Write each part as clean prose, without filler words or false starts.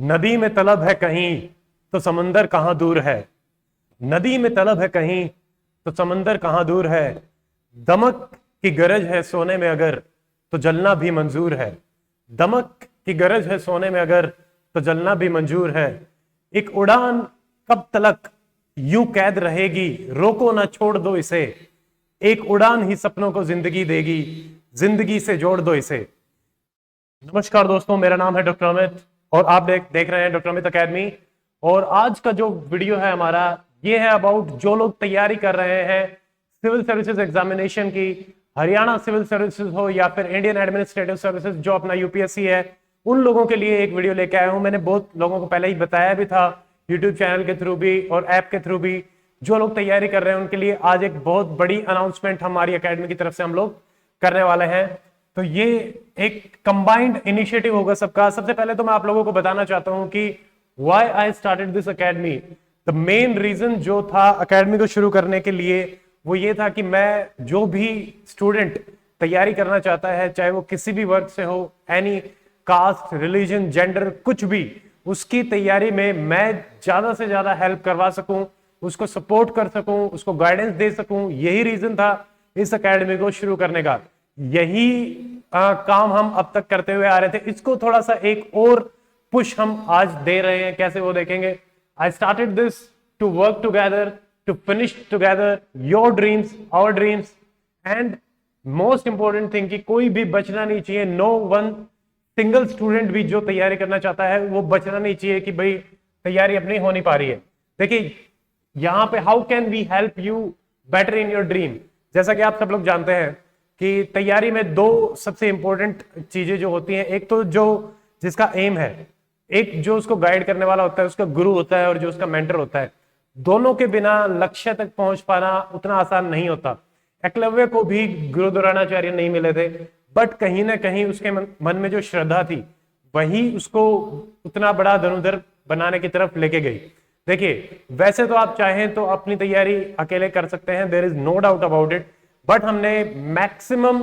नदी में तलब है कहीं तो समंदर कहाँ दूर है। नदी में तलब है कहीं तो समंदर कहाँ दूर है। दमक की गरज है सोने में अगर तो जलना भी मंजूर है। दमक की गरज है सोने में अगर तो जलना भी मंजूर है। एक उड़ान कब तलक यूं कैद रहेगी, रोको ना छोड़ दो इसे। एक उड़ान ही सपनों को जिंदगी देगी, जिंदगी से जोड़ दो इसे। नमस्कार दोस्तों, मेरा नाम है डॉक्टर अमित और आप देख रहे हैं डॉक्टर अमित अकेडमी। और आज का जो वीडियो है हमारा, ये है अबाउट जो लोग तैयारी कर रहे हैं सिविल सर्विसेज एग्जामिनेशन की। हरियाणा सिविल सर्विसेज हो या फिर इंडियन एडमिनिस्ट्रेटिव सर्विसेज जो अपना यूपीएससी है, उन लोगों के लिए एक वीडियो लेके आया हूं। मैंने बहुत लोगों को पहले ही बताया भी था, यूट्यूब चैनल के थ्रू भी और ऐप के थ्रू भी। जो लोग तैयारी कर रहे हैं उनके लिए आज एक बहुत बड़ी अनाउंसमेंट हमारी अकेडमी की तरफ से हम लोग करने वाले हैं। तो ये एक कंबाइंड इनिशिएटिव होगा सबका। सबसे पहले तो मैं आप लोगों को बताना चाहता हूं कि why I started this academy. The main reason जो था अकेडमी को शुरू करने के लिए वो ये था कि मैं जो भी स्टूडेंट तैयारी करना चाहता है, चाहे वो किसी भी वर्ग से हो, एनी कास्ट, रिलीजन, जेंडर, कुछ भी, उसकी तैयारी में मैं ज्यादा से ज्यादा हेल्प करवा सकूं, उसको सपोर्ट कर सकूं, उसको गाइडेंस दे सकूं। यही रीजन था इस अकेडमी को शुरू करने का। यही काम हम अब तक करते हुए आ रहे थे। इसको थोड़ा सा एक और पुश हम आज दे रहे हैं। कैसे वो देखेंगे। I started this to work together, to finish together your dreams, our dreams. And most important thing कि कोई भी बचना नहीं चाहिए। नो वन सिंगल स्टूडेंट भी जो तैयारी करना चाहता है वो बचना नहीं चाहिए कि भाई तैयारी अपनी हो नहीं पा रही है। देखिए यहां पे how can we help you better in your dream. जैसा कि आप सब लोग जानते हैं कि तैयारी में दो सबसे इंपॉर्टेंट चीजें जो होती हैं, एक तो जो जिसका एम है, एक जो उसको गाइड करने वाला होता है, उसका गुरु होता है, और जो उसका मेंटर होता है। दोनों के बिना लक्ष्य तक पहुंच पाना उतना आसान नहीं होता। एकलव्य को भी गुरु द्रोणाचार्य नहीं मिले थे, बट कहीं ना कहीं उसके मन में जो श्रद्धा थी वही उसको उतना बड़ा धनुधर बनाने की तरफ लेके गई। देखिए वैसे तो आप चाहें तो अपनी तैयारी अकेले कर सकते हैं, there is no doubt about it, but हमने मैक्सिमम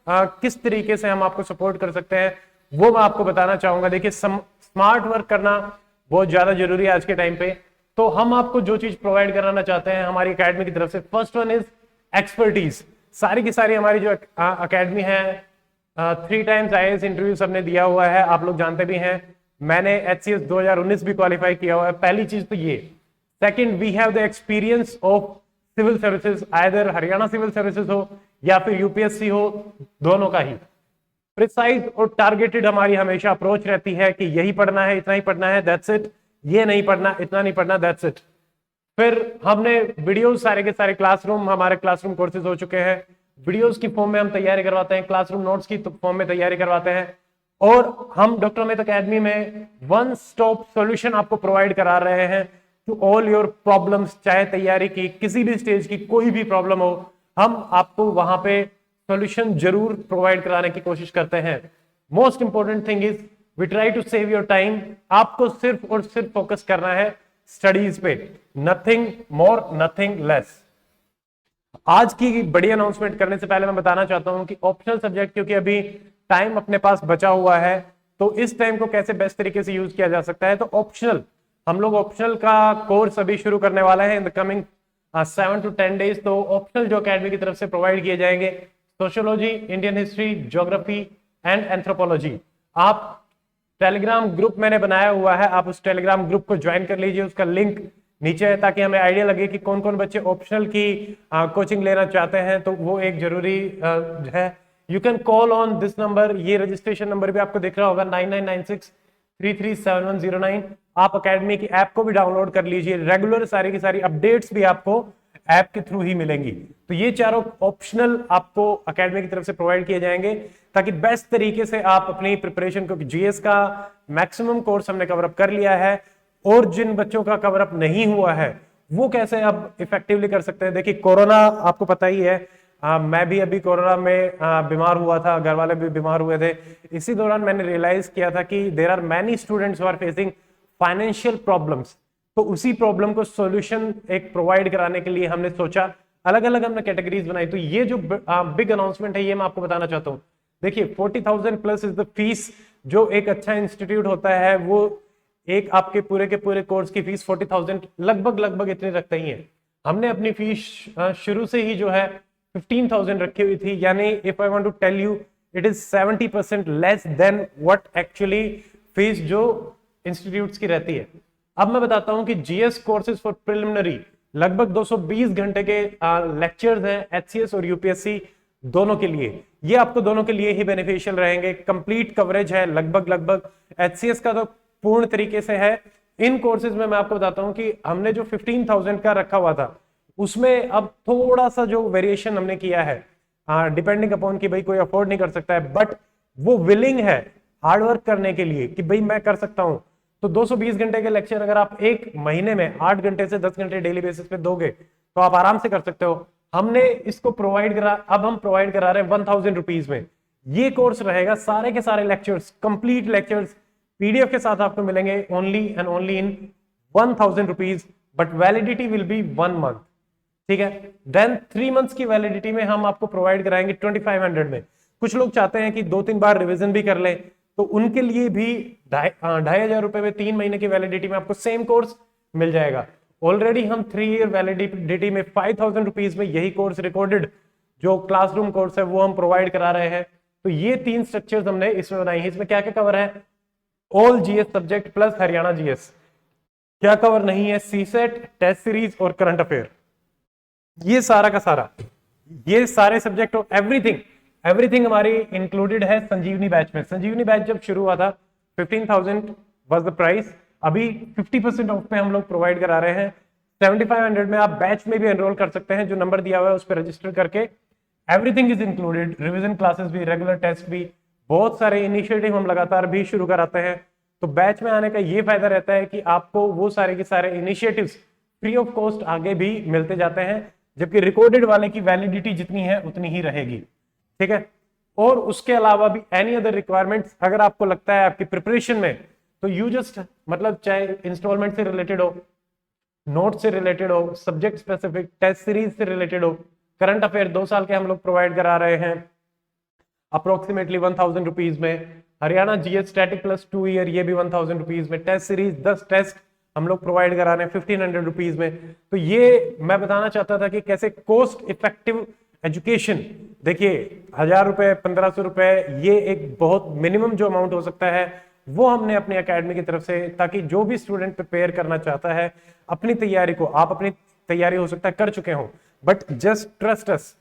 किस तरीके से हम आपको सपोर्ट कर सकते हैं वो मैं आपको बताना चाहूंगा। देखिए स्मार्ट वर्क करना बहुत ज्यादा जरूरी है आज के टाइम पे। तो हम आपको जो चीज प्रोवाइड कराना चाहते हैं हमारी एकेडमी की तरफ से, फर्स्ट वन इज एक्सपर्टीज। सारी की सारी हमारी जो एकेडमी है, 3 टाइम्स IAS इंटरव्यू सबने दिया हुआ है, आप लोग जानते भी हैं। मैंने HCS 2019 भी क्वालिफाई किया हुआ है। पहली चीज तो ये। Second, we have the experience of civil services, either Haryana civil services हो या फिर यूपीएससी हो, दोनों का ही प्रिसाइज और टारगेटेड हमारी हमेशा अप्रोच रहती है कि यही पढ़ना है, इतना ही पढ़ना है, दैट्स इट। ये नहीं पढ़ना, इतना नहीं पढ़ना, दैट्स इट। फिर हमने वीडियोस सारे के सारे क्लासरूम, हमारे क्लासरूम कोर्सेज हो चुके हैं। वीडियोस की फॉर्म में हम तैयारी करवाते हैं, क्लासरूम नोट्स की फॉर्म में तैयारी करवाते हैं, और हम डॉक्टर अमित अकेडमी में वन स्टॉप सॉल्यूशन आपको प्रोवाइड करा रहे हैं टू ऑल योर प्रॉब्लम्स। चाहे तैयारी की किसी भी स्टेज की कोई भी प्रॉब्लम हो, हम आपको वहां पे सॉल्यूशन जरूर प्रोवाइड कराने की कोशिश करते हैं। Most important thing is we try to save your time. आपको सिर्फ और सिर्फ फोकस करना है स्टडीज पे, नथिंग मोर, नथिंग लेस। आज की बड़ी अनाउंसमेंट करने से पहले मैं बताना चाहता हूं कि ऑप्शनल सब्जेक्ट, क्योंकि अभी टाइम अपने पास बचा हुआ है, तो इस टाइम को कैसे बेस्ट तरीके से यूज किया जा सकता है। तो ऑप्शनल, हम लोग ऑप्शनल का कोर्स अभी शुरू करने वाला है in the coming 7 to 10 days. तो ऑप्शनल जो अकेडमी की तरफ से प्रोवाइड किए जाएंगे, sociology, Indian history, geography and anthropology. आप टेलीग्राम ग्रुप मैंने बनाया हुआ है, आप उस टेलीग्राम ग्रुप को ज्वाइन कर लीजिए, उसका लिंक नीचे है, ताकि हमें आइडिया लगे कि कौन कौन बच्चे ऑप्शनल की कोचिंग लेना चाहते हैं। तो वो एक जरूरी है। You can call on this number, ये रजिस्ट्रेशन नंबर भी आपको दिख रहा होगा, 9996337109। आप अकेडमी की ऐप को भी डाउनलोड कर लीजिए, रेगुलर सारी की सारी अपडेट्स भी आपको ऐप के थ्रू ही मिलेंगी। तो ये चारों ऑप्शनल आपको अकेडमी की तरफ से प्रोवाइड किए जाएंगे, ताकि बेस्ट तरीके से आप अपनी प्रिपरेशन, क्योंकि जीएस का मैक्सिमम कोर्स हमने कवर अप कर लिया है, और जिन बच्चों का कवर अप नहीं हुआ है वो कैसे अब इफेक्टिवली कर सकते हैं। देखिए कोरोना आपको पता ही है, मैं भी अभी कोरोना में बीमार हुआ था, घर वाले भी बीमार हुए थे। इसी दौरान मैंने रियलाइज किया था कि there are many students who are facing financial problems. तो उसी प्रॉब्लम को सॉल्यूशन एक प्रोवाइड कराने के लिए हमने सोचा, अलग अलग हमने कैटेगरीज बनाई। तो ये जो बिग अनाउंसमेंट है ये मैं आपको बताना चाहता हूँ। देखिए 40,000 प्लस इज द फीस जो एक अच्छा इंस्टीट्यूट होता है वो एक आपके पूरे के पूरे कोर्स की फीस 40,000 लगभग इतनी रखते ही है। हमने अपनी फीस शुरू से ही जो है 15,000 रखी हुई थी, यानी if I want to tell you it is 70% less than what actually fees जो इंस्टीट्यूट्स की रहती है। अब मैं बताता हूं कि जीएस कोर्सेज फॉर प्रिलिमिनरी लगभग 220 घंटे के लेक्चर्स हैं एचसीएस और यूपीएससी दोनों के लिए। ये आपको दोनों के लिए ही बेनिफिशियल रहेंगे। कंप्लीट कवरेज है लगभग एचसीएस का तो पूर्ण तरीके से है। इन कोर्सेज में मैं आपको बताता हूं कि हमने जो 15,000 का रखा हुआ था उसमें अब थोड़ा सा जो वेरिएशन हमने किया है, डिपेंडिंग अपॉन कि भाई कोई अफोर्ड नहीं कर सकता है, बट वो विलिंग है हार्डवर्क करने के लिए कि भाई मैं कर सकता हूं। तो 220 घंटे के लेक्चर अगर आप एक महीने में 8 घंटे से 10 घंटे डेली बेसिस पे दोगे तो आप आराम से कर सकते हो। हमने इसको प्रोवाइड करा, अब हम प्रोवाइड करा रहे हैं 1000 रुपीज में। ये कोर्स रहेगा, सारे के सारे लेक्चर्स, कंप्लीट लेक्चर्स पीडीएफ के साथ आपको मिलेंगे only and only in 1000 rupees, but validity will be 1 month. ठीक है, देन 3 मंथ्स की वैलिडिटी में हम आपको प्रोवाइड कराएंगे 2500 में। कुछ लोग चाहते हैं कि 2-3 बार रिवीजन भी कर ले, तो उनके लिए भी 2,500 रुपए में 3 महीने की वैलिडिटी में आपको सेम कोर्स मिल जाएगा। ऑलरेडी हम 3 ईयर वैलिडिटी में 5,000 रुपीज में यही कोर्स रिकॉर्डेड जो क्लासरूम कोर्स है वो हम प्रोवाइड करा रहे हैं। तो ये 3 स्ट्रक्चर्स हमने इसमें बनाई है। इसमें क्या क्या कवर है? All GS subject plus Haryana GS. क्या कवर नहीं है? सीसेट, टेस्ट सीरीज और करंट अफेयर। ये सारा का सारा, ये सारे सब्जेक्ट और एवरीथिंग हमारी इंक्लूडेड है संजीवनी बैच में। संजीवनी बैच जब शुरू हुआ था 15,000 वाज द प्राइस, अभी 50% ऑफ पे हम लोग प्रोवाइड करा रहे हैं। 7500 में आप बैच में भी एनरोल कर सकते हैं, जो नंबर दिया हुआ है उस पर रजिस्टर करके। Everything is included, revision classes भी, रेगुलर टेस्ट भी, बहुत सारे इनिशिएटिव हम लगातार भी शुरू कराते हैं। तो बैच में आने का ये फायदा रहता है कि आपको वो सारे के सारे इनिशिएटिव्स फ्री ऑफ कॉस्ट आगे भी मिलते जाते हैं, जबकि रिकॉर्डेड वाले की वैलिडिटी जितनी है उतनी ही रहेगी। ठीक है, और उसके अलावा भी एनी अदर रिक्वायरमेंट्स अगर आपको लगता है आपकी प्रिपरेशन में, तो यू जस्ट मतलब चाहे इंस्टॉलमेंट से रिलेटेड हो, नोट से रिलेटेड हो, सब्जेक्ट स्पेसिफिक, टेस्ट सीरीज से रिलेटेड हो, करंट अफेयर 2 साल के हम लोग प्रोवाइड करा रहे हैं अप्रोक्सीमेटली 1000 रुपीज में। Haryana GS static plus 2 year ये भी 1000 रुपीज में। टेस्ट सीरीज 10 टेस्ट हम लोग प्रोवाइड करा रहे हैं 1500 रुपीज में। तो ये मैं बताना चाहता था कि कैसे कॉस्ट इफेक्टिव एजुकेशन, देखिए 1000 रुपए, 1500 रुपए, ये एक बहुत मिनिमम जो अमाउंट हो सकता है वो हमने अपनी एकेडमी की तरफ से, ताकि जो भी स्टूडेंट प्रिपेयर करना चाहता है अपनी तैयारी को, आप अपनी तैयारी हो सकता है कर चुके हो, बट जस्ट ट्रस्ट अस।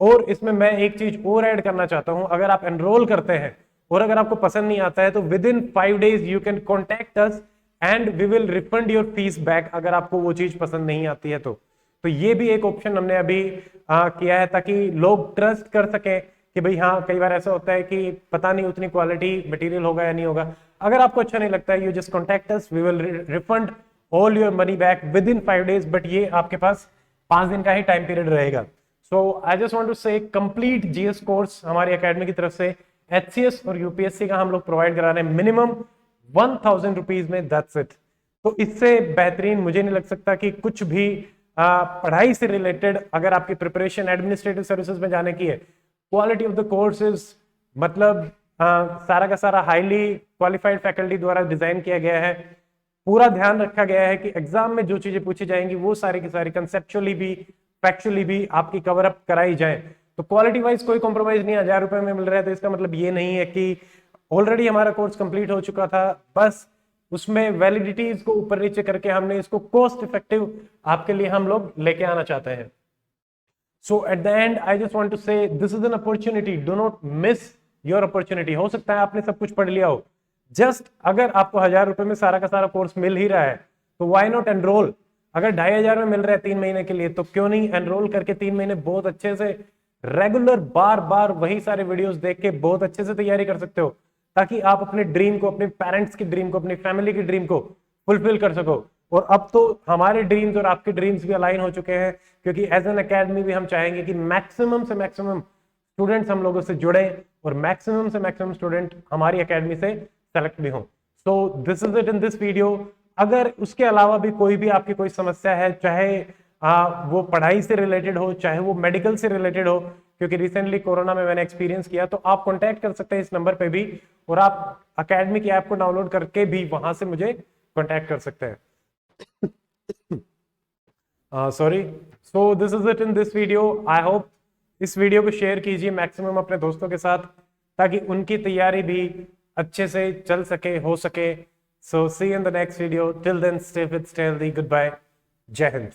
और इसमें मैं एक चीज और ऐड करना चाहता हूं, अगर आप एनरोल करते हैं और अगर आपको पसंद नहीं आता है तो within 5 days you can contact us and we will refund your fees back, अगर आपको वो चीज पसंद नहीं आती है तो ये भी एक ऑप्शन हमने अभी किया है, ताकि लोग ट्रस्ट कर सकें कि भाई हाँ, कई बार ऐसा होता है कि पता नहीं उतनी क्वालिटी मटेरियल होगा या नहीं होगा। अगर आपको अच्छा नहीं लगता है, you just contact us, we will refund all your money back within 5 days, but ये आपके पास 5 दिन का ही टाइम पीरियड रहेगा। सो आई जस्ट वांट टू से कंप्लीट जीएस कोर्स हमारी एकेडमी की तरफ से एचसीएस और यूपीएससी का हम लोग प्रोवाइड करा रहे हैं मिनिमम 1000 रुपीज में, दैट्स इट। तो इससे बेहतरीन मुझे नहीं लग सकता कि कुछ भी पढ़ाई से रिलेटेड, अगर आपकी प्रिपरेशन एडमिनिस्ट्रेटिव सर्विसेज में जाने की है, क्वालिटी ऑफ द कोर्सेज मतलब सारा का सारा हाईली क्वालिफाइड फैकल्टी द्वारा डिजाइन किया गया है। पूरा ध्यान रखा गया है कि एग्जाम में जो चीजें पूछी जाएंगी वो सारी की सारी कंसेप्चुअली भी फैक्चुअली भी आपकी कवर अप कराई जाए। तो क्वालिटी वाइज कोई कॉम्प्रोमाइज नहीं, 1000 रुपए में मिल रहा है तो इसका मतलब ये नहीं है कि ऑलरेडी हमारा कोर्स कंप्लीट हो चुका था, बस उसमें वैलिडिटीज को ऊपर नीचे करके हमने इसको कॉस्ट इफेक्टिव आपके लिए हम लोग लेके आना चाहते हैं। So at the end I just want to say this is an opportunity, do not miss your opportunity. हो सकता है आपने सब कुछ पढ़ लिया हो, जस्ट अगर आपको 1000 रुपए में सारा का सारा कोर्स मिल ही रहा है तो व्हाई नॉट एनरोल। अगर 2500 में मिल रहा है 3 महीने के लिए, तो क्यों नहीं एनरोल करके 3 महीने बहुत अच्छे से रेगुलर बार बार वही सारे वीडियोस देख के बहुत अच्छे से तैयारी कर सकते हो, ताकि आप अपने ड्रीम को, अपने पेरेंट्स की ड्रीम को, अपनी फैमिली की ड्रीम को फुलफिल कर सको। और अब तो हमारे ड्रीम्स और आपके ड्रीम्स भी अलाइन हो चुके हैं, क्योंकि एज एन एकेडमी भी हम चाहेंगे कि मैक्सिमम से मैक्सिमम स्टूडेंट्स हम लोगों से जुड़े और मैक्सिमम से मैक्सिमम स्टूडेंट हमारी एकेडमी से सेलेक्ट भी हो। So this is it in this video. अगर उसके अलावा भी कोई भी आपकी कोई समस्या है, चाहे वो पढ़ाई से रिलेटेड हो, चाहे वो मेडिकल से रिलेटेड हो, क्योंकि रिसेंटली कोरोना में मैंने एक्सपीरियंस किया, तो आप कांटेक्ट कर सकते हैं इस नंबर पे भी, और आप एकेडमी की ऐप को डाउनलोड करके भी वहां से मुझे कांटेक्ट कर सकते हैं। Sorry, so this is it in this video. I hope इस वीडियो को शेयर कीजिए मैक्सिमम अपने दोस्तों के साथ, ताकि उनकी तैयारी भी अच्छे से चल सके, हो सके। So see in the next video, till then stay fit, stay healthy, goodbye, जय हिंद।